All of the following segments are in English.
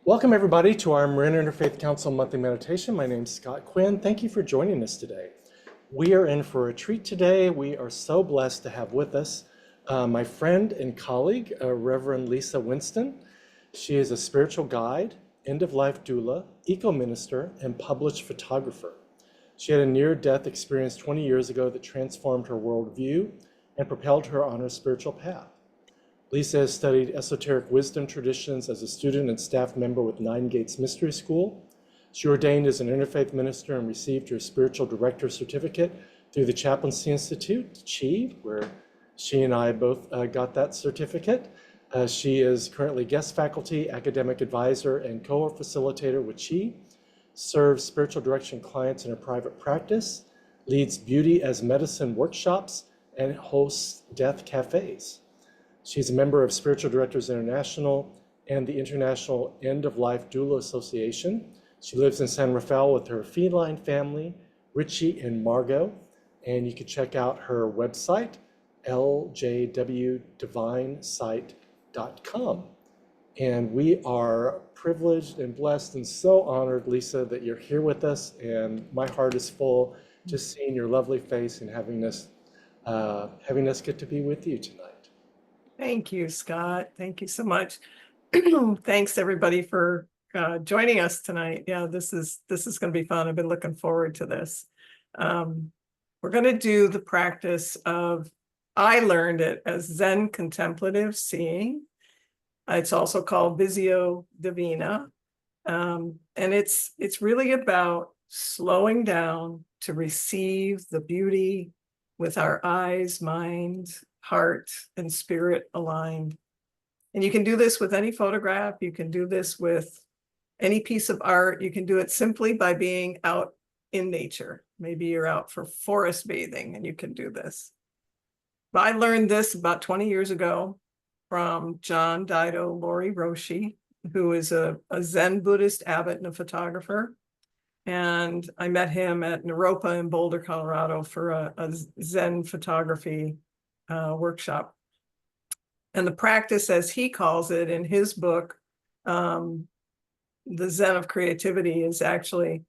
Welcome, everybody, to our Marin Interfaith Council monthly meditation. My name is Scott Quinn. Thank you for joining us today. We are in for a treat today. We are so blessed to have with us my friend and colleague, Reverend Lisa Winston. She is a spiritual guide, end-of-life doula, eco-minister, and published photographer. She had a near-death experience 20 years ago that transformed her worldview and propelled her on her spiritual path. Lisa has studied esoteric wisdom traditions as a student and staff member with Nine Gates Mystery School. She ordained as an interfaith minister and received her spiritual director certificate through the Chaplaincy Institute, CHI, where she and I both got that certificate. She is currently guest faculty, academic advisor, and cohort facilitator with CHI, serves spiritual direction clients in her private practice, leads beauty as medicine workshops, and hosts death cafes. She's a member of Spiritual Directors International and the International End-of-Life Doula Association. She lives in San Rafael with her feline family, Richie and Margot, and you can check out her website, ljwdivinesite.com. And we are privileged and blessed and so honored, Lisa, that you're here with us, and my heart is full just seeing your lovely face and having us get to be with you tonight. Thank you, Scott. Thank you so much. Thanks everybody for joining us tonight. Yeah, this is going to be fun. I've been looking forward to this. We're going to do the practice of, I learned it as Zen contemplative seeing. It's also called Visio Divina. And it's really about slowing down to receive the beauty with our eyes, mind, heart, and spirit aligned. And you can do this with any photograph. You can do this with any piece of art. You can do it simply by being out in nature. Maybe you're out for forest bathing and you can do this. But I learned this about 20 years ago from John Dido Lori Roshi, who is a Zen Buddhist abbot and a photographer. And I met him at Naropa in Boulder, Colorado for a Zen photography workshop. And the practice, as he calls it in his book, The Zen of Creativity, is actually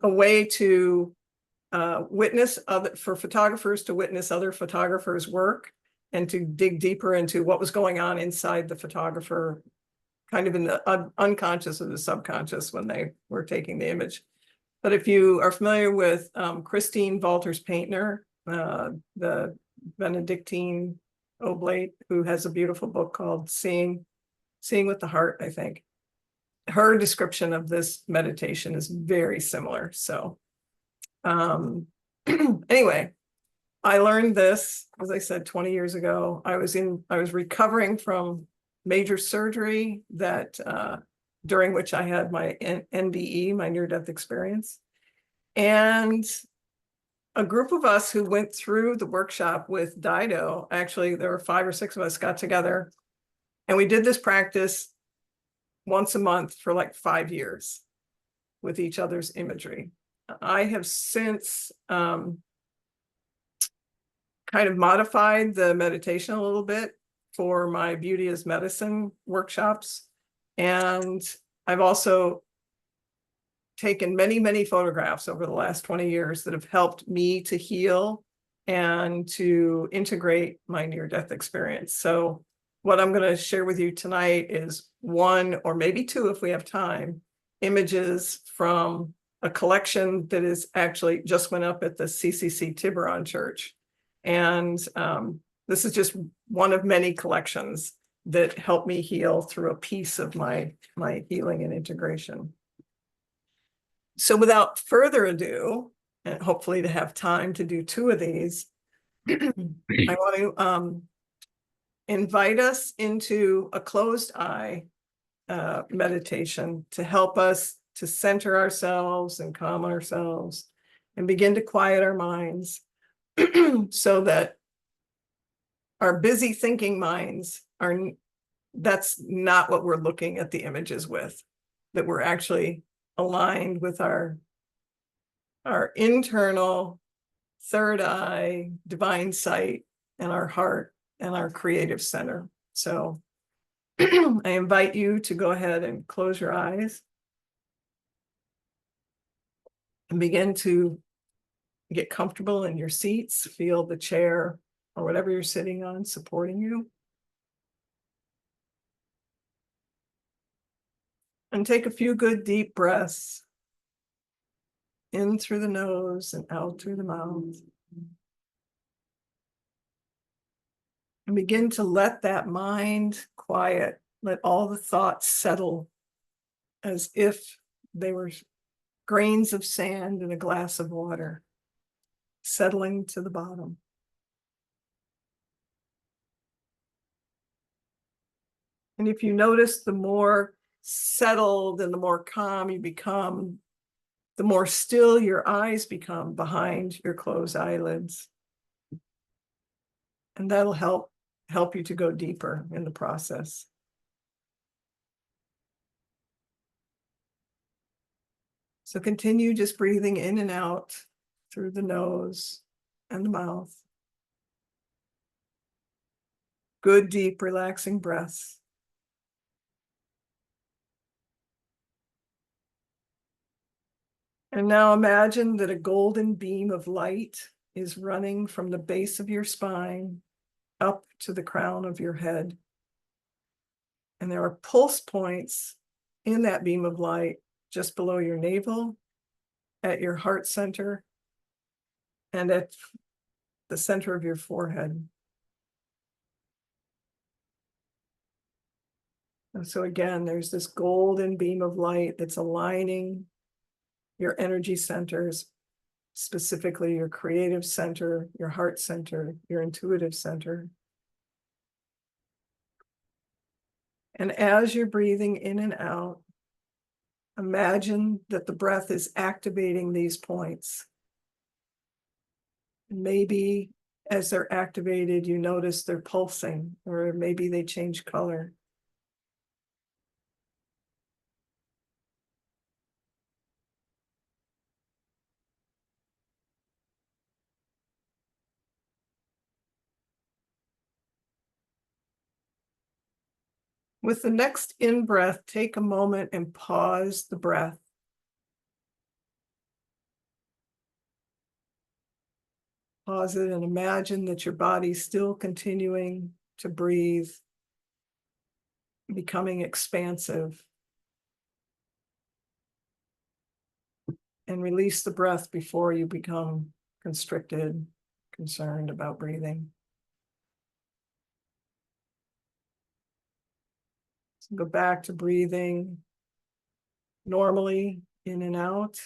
a way to for photographers to witness other photographers' work and to dig deeper into what was going on inside the photographer, kind of in the unconscious or the subconscious when they were taking the image. But if you are familiar with Christine Walters Paintner, the Benedictine Oblate, who has a beautiful book called Seeing with the Heart, I think. Her description of this meditation is very similar. So anyway, I learned this, as I said, 20 years ago. I was recovering from major surgery that during which I had my NDE, my near-death experience. And a group of us who went through the workshop with Dido, actually, there were 5 or 6 of us got together, and we did this practice once a month for like 5 years with each other's imagery. I have since kind of modified the meditation a little bit for my Beauty as Medicine workshops. And I've also taken many, many photographs over the last 20 years that have helped me to heal and to integrate my near-death experience. So what I'm going to share with you tonight is 1 or maybe 2, if we have time, images from a collection that is actually just went up at the CCC Tiburon Church. And this is just one of many collections that helped me heal through a piece of my healing and integration. So without further ado, and hopefully to have time to do 2 of these, I want to invite us into a closed eye meditation to help us to center ourselves and calm ourselves and begin to quiet our minds so that our busy thinking minds that's not what we're looking at the images with, that we're actually aligned with our internal third eye, divine sight, and our heart and our creative center. So I invite you to go ahead and close your eyes and begin to get comfortable in your seats. Feel the chair or whatever you're sitting on supporting you. And take a few good deep breaths in through the nose and out through the mouth. And begin to let that mind quiet. Let all the thoughts settle as if they were grains of sand in a glass of water, settling to the bottom. And if you notice, the more settled and the more calm you become, the more still your eyes become behind your closed eyelids. And that'll help you to go deeper in the process. So continue just breathing in and out through the nose and the mouth. Good, deep, relaxing breaths. And now imagine that a golden beam of light is running from the base of your spine up to the crown of your head. And there are pulse points in that beam of light just below your navel, at your heart center, and at the center of your forehead. And so again, there's this golden beam of light that's aligning your energy centers, specifically your creative center, your heart center, your intuitive center. And as you're breathing in and out, imagine that the breath is activating these points. Maybe as they're activated, you notice they're pulsing, or maybe they change color. With the next in-breath, take a moment and pause the breath. Pause it and imagine that your body's still continuing to breathe, becoming expansive. And release the breath before you become constricted, concerned about breathing. So go back to breathing normally in and out.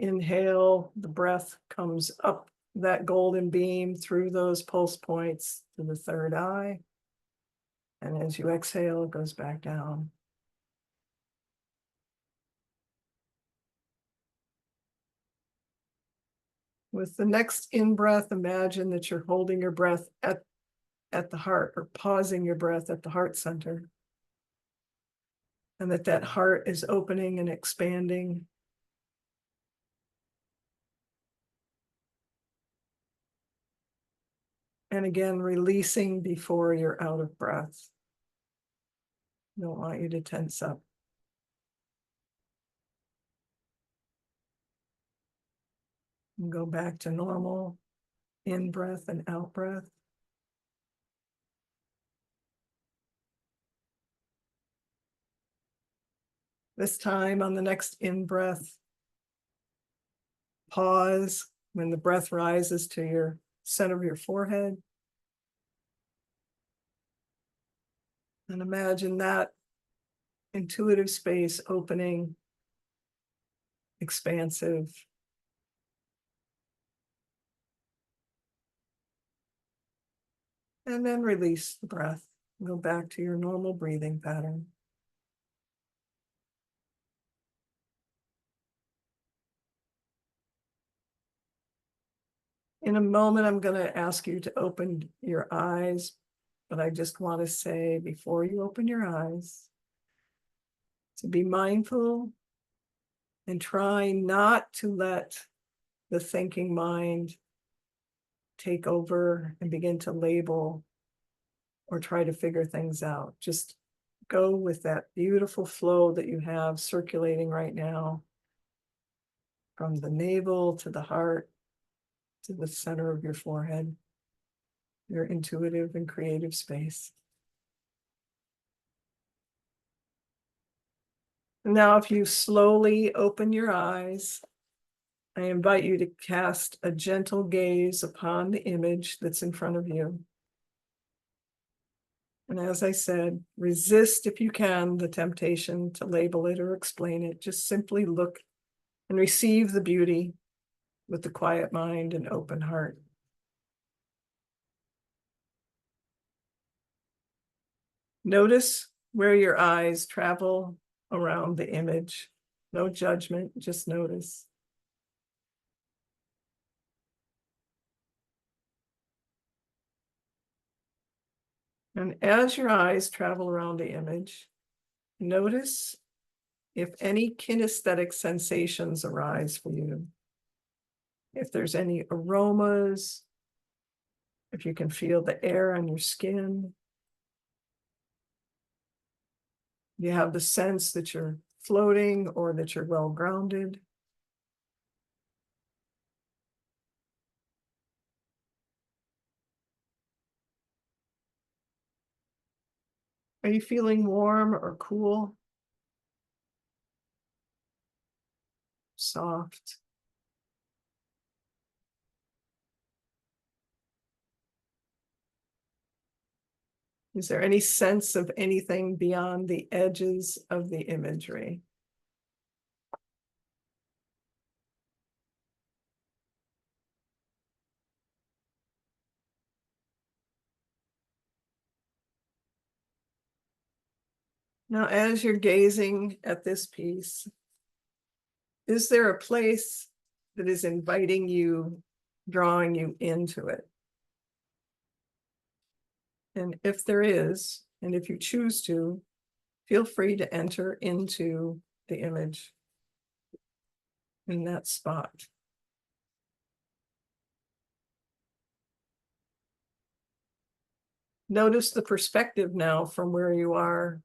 Inhale, the breath comes up that golden beam through those pulse points to the third eye. And as you exhale, it goes back down. With the next in-breath, imagine that you're holding your breath at the heart, or pausing your breath at the heart center. And that heart is opening and expanding. And again, releasing before you're out of breath. Don't want you to tense up. And go back to normal in breath and out breath. This time on the next in breath, pause when the breath rises to your center of your forehead. And imagine that intuitive space opening, expansive. And then release the breath. Go back to your normal breathing pattern. In a moment, I'm going to ask you to open your eyes, but I just want to say before you open your eyes, to be mindful and try not to let the thinking mind take over and begin to label or try to figure things out. Just go with that beautiful flow that you have circulating right now from the navel to the heart to the center of your forehead, your intuitive and creative space. And now, if you slowly open your eyes, I invite you to cast a gentle gaze upon the image that's in front of you. And as I said, resist if you can the temptation to label it or explain it. Just simply look and receive the beauty with the quiet mind and open heart. Notice where your eyes travel around the image. No judgment, just notice. And as your eyes travel around the image, notice if any kinesthetic sensations arise for you. If there's any aromas, if you can feel the air on your skin, you have the sense that you're floating or that you're well grounded. Are you feeling warm or cool? Soft? Is there any sense of anything beyond the edges of the imagery? Now, as you're gazing at this piece, is there a place that is inviting you, drawing you into it? And if there is, and if you choose to, feel free to enter into the image in that spot. Notice the perspective now from where you are,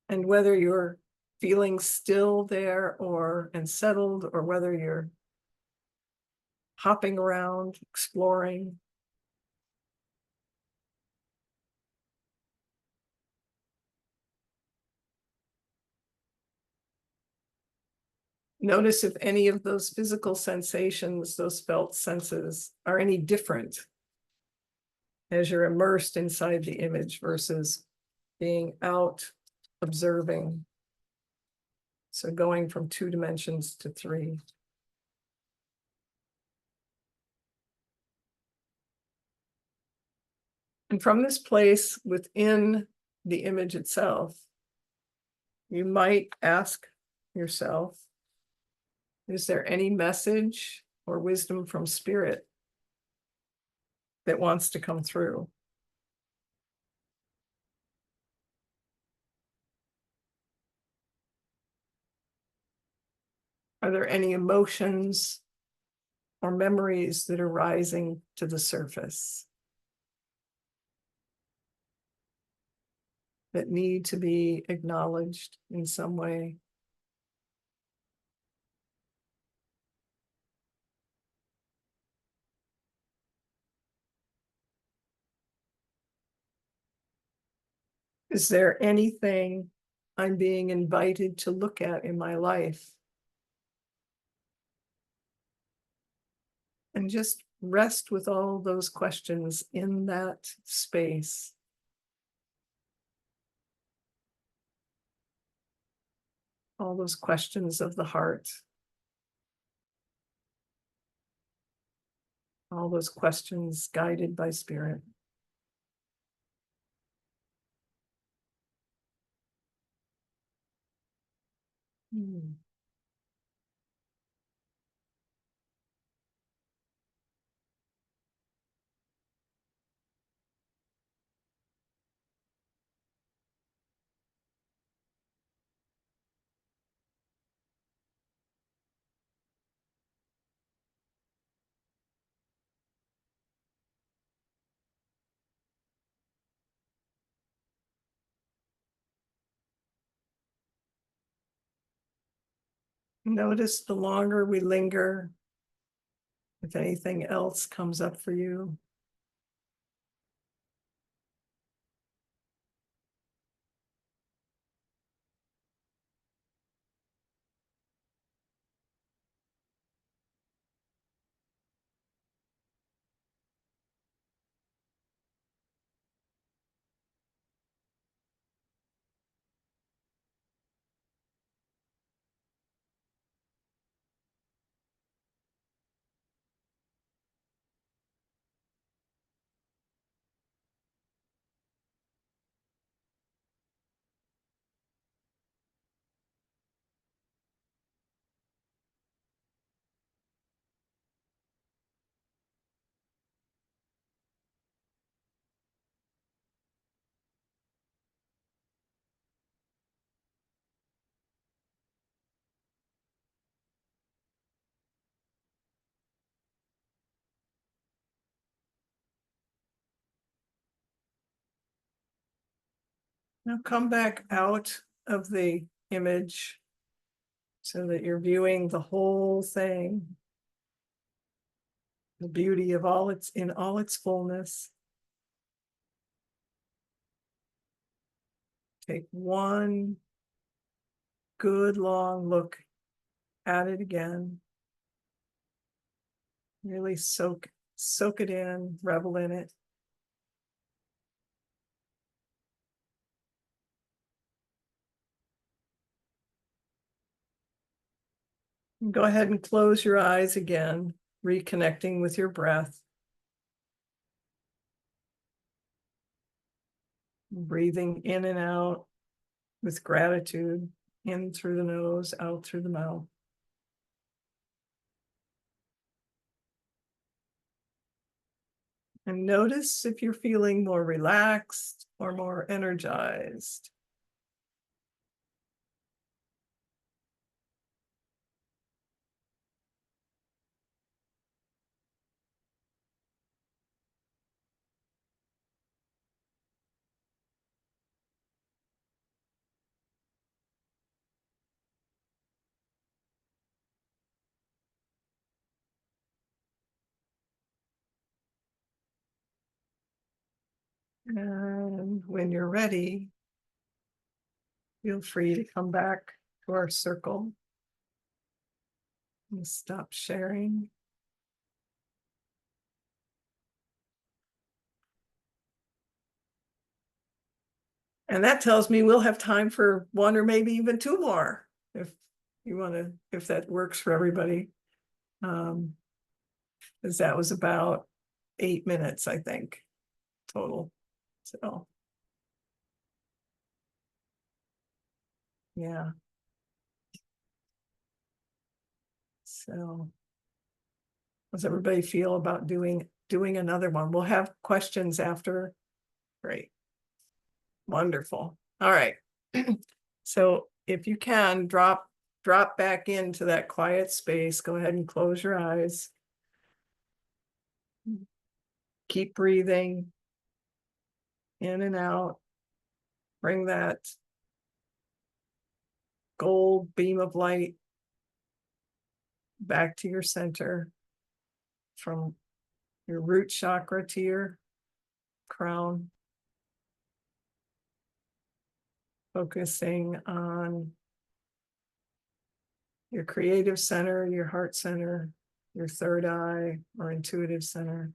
and whether you're feeling still there or and settled, or whether you're hopping around, exploring. Notice if any of those physical sensations, those felt senses, are any different as you're immersed inside the image versus being out observing. So going from 2 dimensions to 3. And from this place within the image itself, you might ask yourself, is there any message or wisdom from spirit that wants to come through? Are there any emotions or memories that are rising to the surface that need to be acknowledged in some way? Is there anything I'm being invited to look at in my life? And just rest with all those questions in that space. All those questions of the heart. All those questions guided by spirit. Hmm. Notice the longer we linger, if anything else comes up for you. Now come back out of the image so that you're viewing the whole thing, the beauty of all its in all its fullness. Take one good long look at it again. Really soak it in, revel in it. Go ahead and close your eyes again, reconnecting with your breath. Breathing in and out with gratitude, in through the nose, out through the mouth. And notice if you're feeling more relaxed or more energized. And when you're ready, feel free to come back to our circle and stop sharing. And that tells me we'll have time for one or maybe even two more if you want to, if that works for everybody. Because that was about 8 minutes, I think, total. So, yeah. So, how does everybody feel about doing another one? We'll have questions after. Great. Wonderful. All right. So if you can drop back into that quiet space, go ahead and close your eyes. Keep breathing in and out. Bring that gold beam of light back to your center, from your root chakra to your crown. Focusing on your creative center, your heart center, your third eye or intuitive center.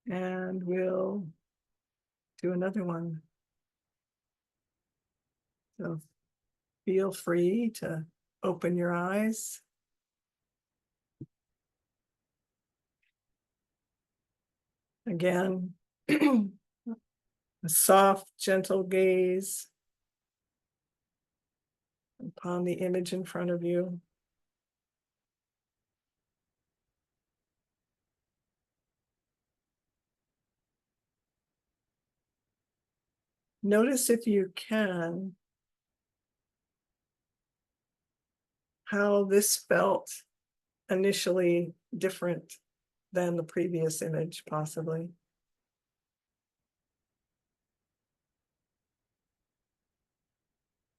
And we'll do another one. So feel free to open your eyes. Again, a soft, gentle gaze upon the image in front of you. Notice, if you can, how this felt initially different than the previous image, possibly.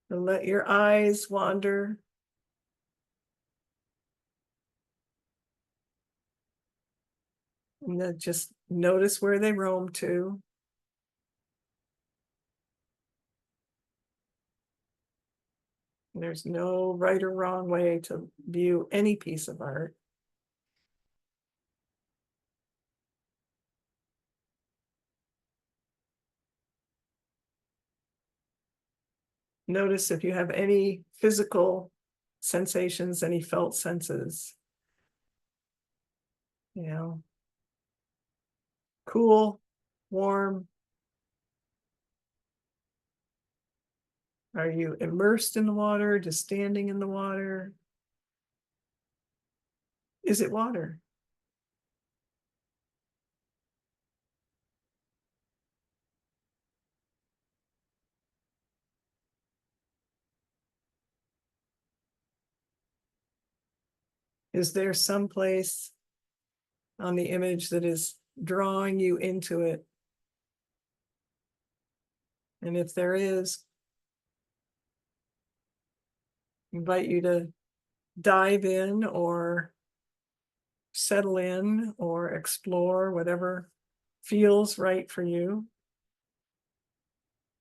And let your eyes wander. And then just notice where they roam to. There's no right or wrong way to view any piece of art. Notice if you have any physical sensations, any felt senses. You know, cool, warm. Are you immersed in the water, just standing in the water? Is it water? Is there some place on the image that is drawing you into it? And if there is, invite you to dive in or settle in or explore whatever feels right for you.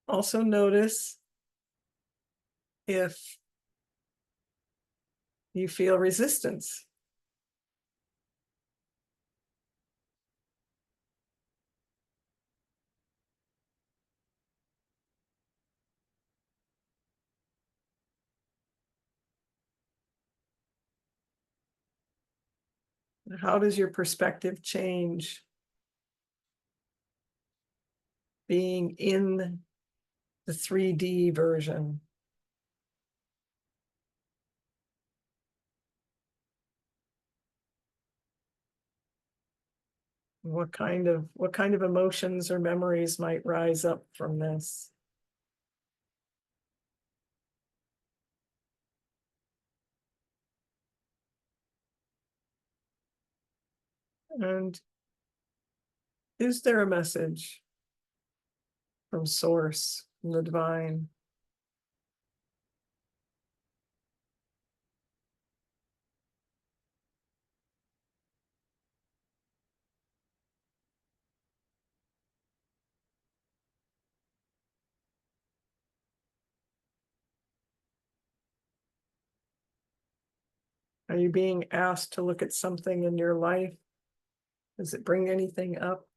Also notice if you feel resistance. How does your perspective change being in the 3D version? What kind of emotions or memories might rise up from this? And is there a message from source, from the divine? Are you being asked to look at something in your life? Does it bring anything up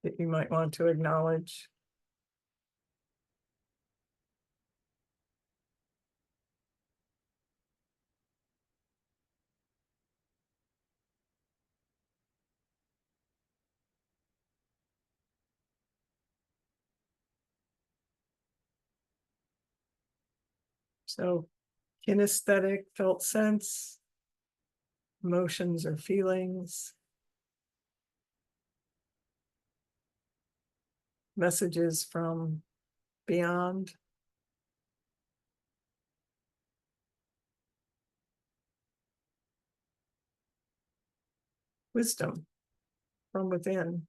that you might want to acknowledge? So, kinesthetic, felt sense, emotions or feelings, messages from beyond, wisdom from within.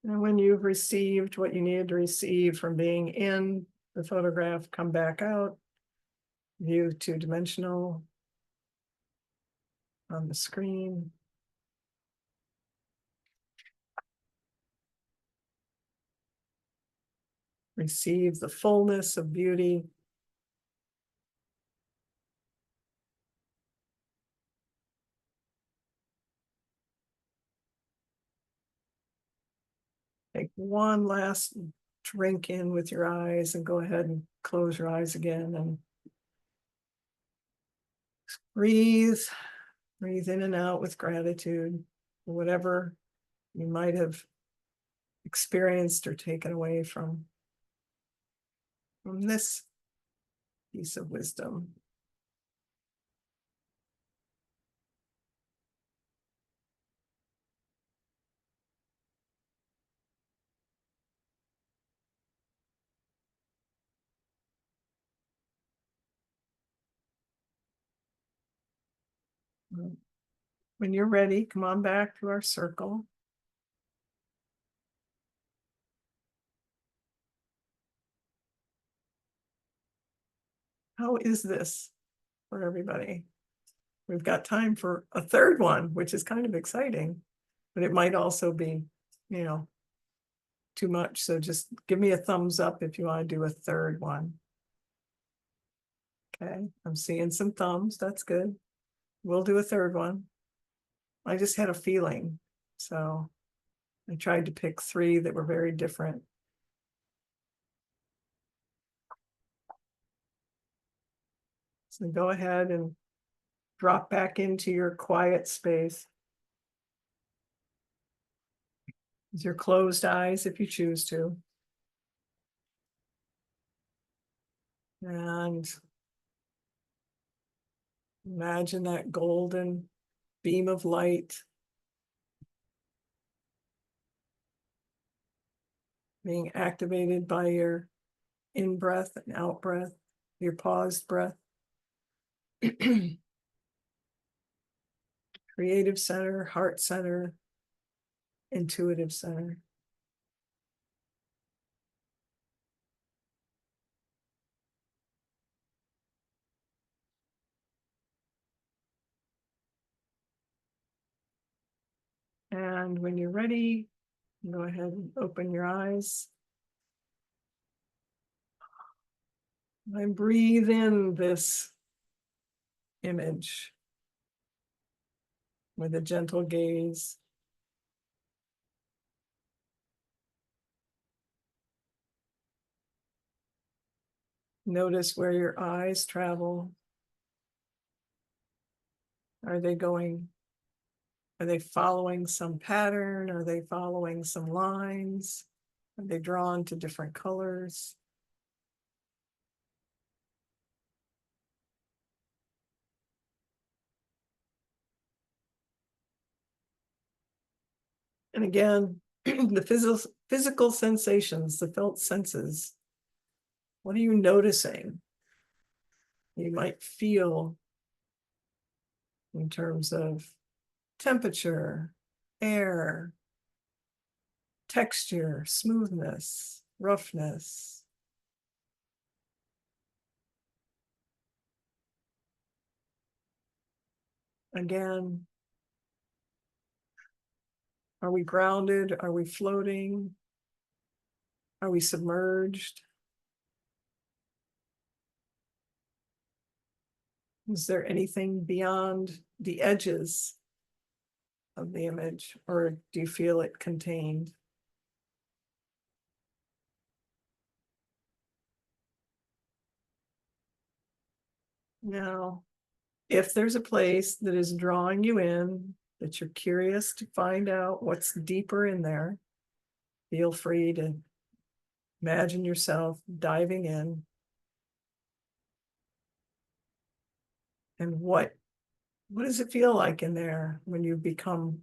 And when you've received what you needed to receive from being in the photograph, come back out, view two-dimensional on the screen. Receive the fullness of beauty. Take one last drink in with your eyes and go ahead and close your eyes again and breathe. Breathe in and out with gratitude for whatever you might have experienced or taken away from from this piece of wisdom. When you're ready, come on back to our circle. How is this for everybody? We've got time for a third one, which is kind of exciting, but it might also be, too much. So just give me a thumbs up if you want to do a third one. Okay, I'm seeing some thumbs. That's good. We'll do a third one. I just had a feeling. So I tried to pick 3 that were very different. So go ahead and drop back into your quiet space. With your closed eyes if you choose to. And imagine that golden beam of light being activated by your in-breath and out-breath, your paused breath. Creative center, heart center, intuitive center. And when you're ready, go ahead and open your eyes. And breathe in this image with a gentle gaze. Notice where your eyes travel. Are they following some pattern? Are they following some lines? Are they drawn to different colors? And again, the physical sensations, the felt senses. What are you noticing? You might feel in terms of temperature, air, texture, smoothness, roughness. Again, are we grounded? Are we floating? Are we submerged? Is there anything beyond the edges of the image, or do you feel it contained? Now, if there's a place that is drawing you in, that you're curious to find out what's deeper in there, feel free to imagine yourself diving in. And what does it feel like in there when you become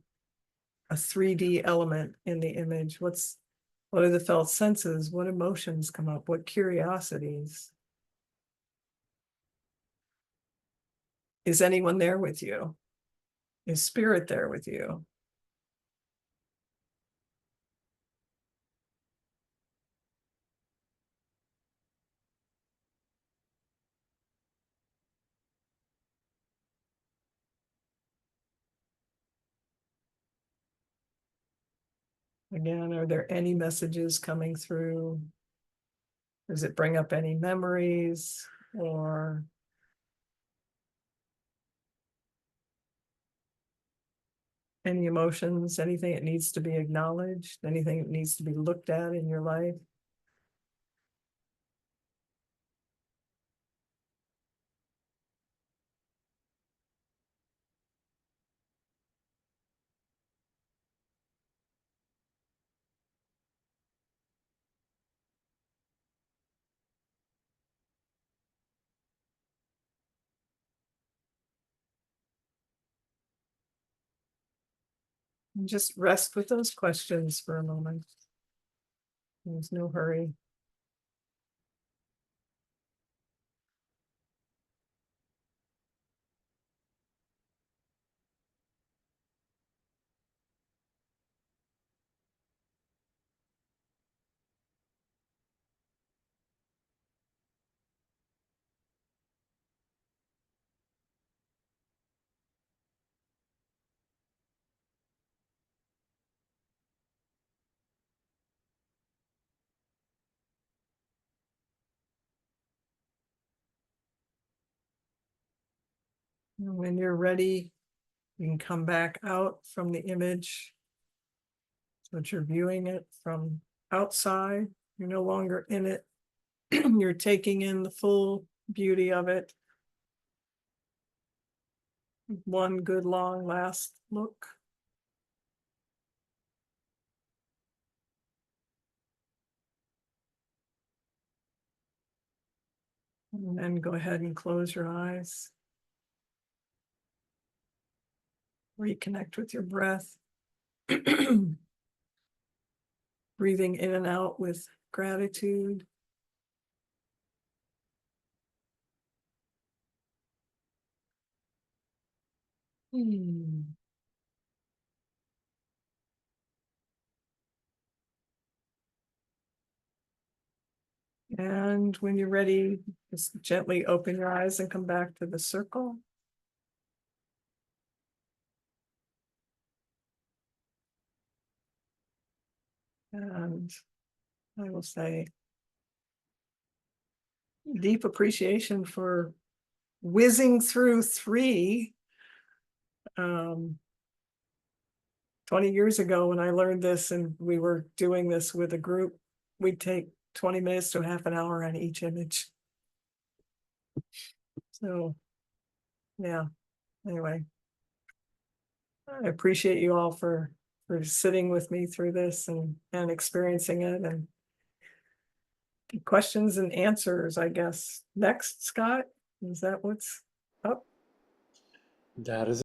a 3D element in the image? What are the felt senses? What emotions come up? What curiosities? Is anyone there with you? Is spirit there with you? Again, are there any messages coming through? Does it bring up any memories or any emotions, anything that needs to be acknowledged, anything that needs to be looked at in your life? And just rest with those questions for a moment. There's no hurry. And when you're ready, you can come back out from the image. So that you're viewing it from outside. You're no longer in it. You're taking in the full beauty of it. One good long last look. And then go ahead and close your eyes. Reconnect with your breath. Breathing in and out with gratitude. Hmm. And when you're ready, just gently open your eyes and come back to the circle. And I will say, deep appreciation for whizzing through 3. 20 years ago, when I learned this and we were doing this with a group, we'd take 20 minutes to half an hour on each image. So, yeah, anyway, I appreciate you all for sitting with me through this and experiencing it, and questions and answers, I guess. Next, Scott, is that what's up? That is